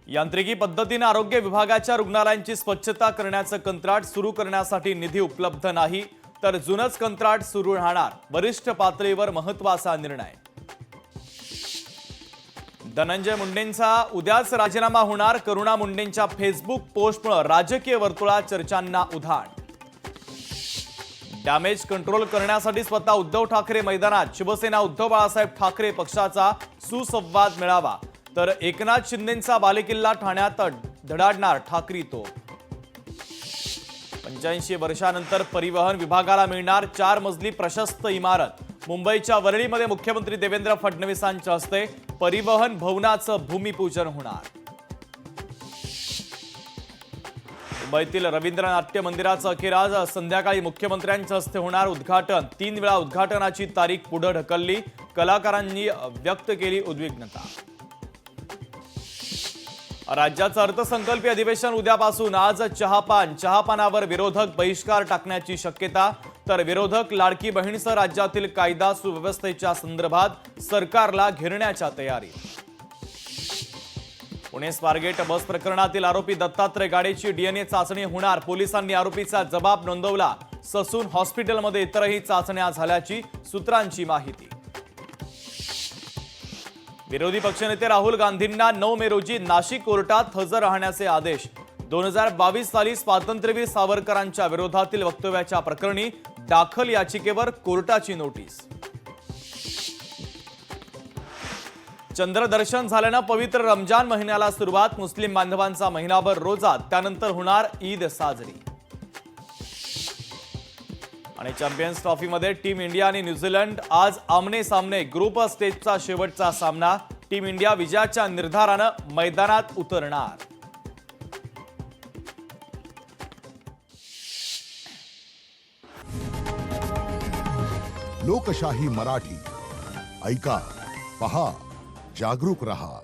यांत्रिकी पद्धतीने आरोग्य विभागाच्या रुग्णालयांची स्वच्छता करण्याचं कंत्राट सुरू करण्यासाठी निधी उपलब्ध नाही, तर जुनच कंत्राट सुरू राहणार. वरिष्ठ पातळीवर महत्त्वाचा निर्णय. धनंजय मुंडेंचा उद्याच राजीनामा होणार. करुणा मुंडेंच्या फेसबुक पोस्टमुळे राजकीय वर्तुळात चर्चांना उधाण. डॅमेज कंट्रोल करण्यासाठी स्वतः उद्धव ठाकरे मैदानात. शिवसेना उद्धव बाळासाहेब ठाकरे पक्षाचा सुसंवाद मेळावा. तर एकनाथ शिंदेंचा बालेकिल्ला ठाण्यात धडाडणार ठाकरी तोफ. 85 वर्षांनंतर परिवहन विभागाला मिळणार 4 मजली प्रशस्त इमारत. मुंबईच्या वरळीमध्ये मुख्यमंत्री देवेंद्र फडणवीसांच्या हस्ते परिवहन भवनाचं भूमिपूजन होणार. मुंबईतील रवींद्र नाट्य मंदिराचं अखेर आज संध्याकाळी मुख्यमंत्र्यांच्या हस्ते होणार उद्घाटन. 3 वेळा उद्घाटनाची तारीख पुढे ढकलली. कलाकारांनी व्यक्त केली उद्विग्नता. राज्याचं अर्थसंकल्पीय अधिवेशन उद्यापासून. आज चहापानावर विरोधक बहिष्कार टाकण्याची शक्यता. तर विरोधक लाडकी बहीणसह राज्यातील कायदा सुव्यवस्थेच्या संदर्भात सरकारला घेरण्याच्या तयारी. पुणे स्वारगेट बस प्रकरणातील आरोपी दत्तात्रय गाडेची डीएनए चाचणी होणार. पोलिसांनी आरोपीचा जबाब नोंदवला. ससून हॉस्पिटलमध्ये इतरही चाचण्या झाल्याची सूत्रांची माहिती. विरोधी पक्षनेते राहुल गांधींना 9 मे रोजी नाशिक कोर्टात हजर राहण्याचे आदेश. 2022 साली स्वातंत्र्यवीर सावरकरांच्या विरोधातील वक्तव्याच्या प्रकरणी दाखल याचिकेवर कोर्टाची नोटीस. चंद्रदर्शन झाल्यानं पवित्र रमजान महिन्याला सुरुवात. मुस्लिम बांधवांचा महिनाभर रोजा, त्यानंतर होणार ईद साजरी. आणि चॅम्पियन्स ट्रॉफीमध्ये टीम इंडिया आणि न्यूझीलंड आज आमने सामने. ग्रुप स्टेजचा शेवटचा सामना. टीम इंडिया विजयाच्या निर्धारानं मैदानात उतरणार. लोकशाही मराठी ऐका, पहा, जागरूक रहा.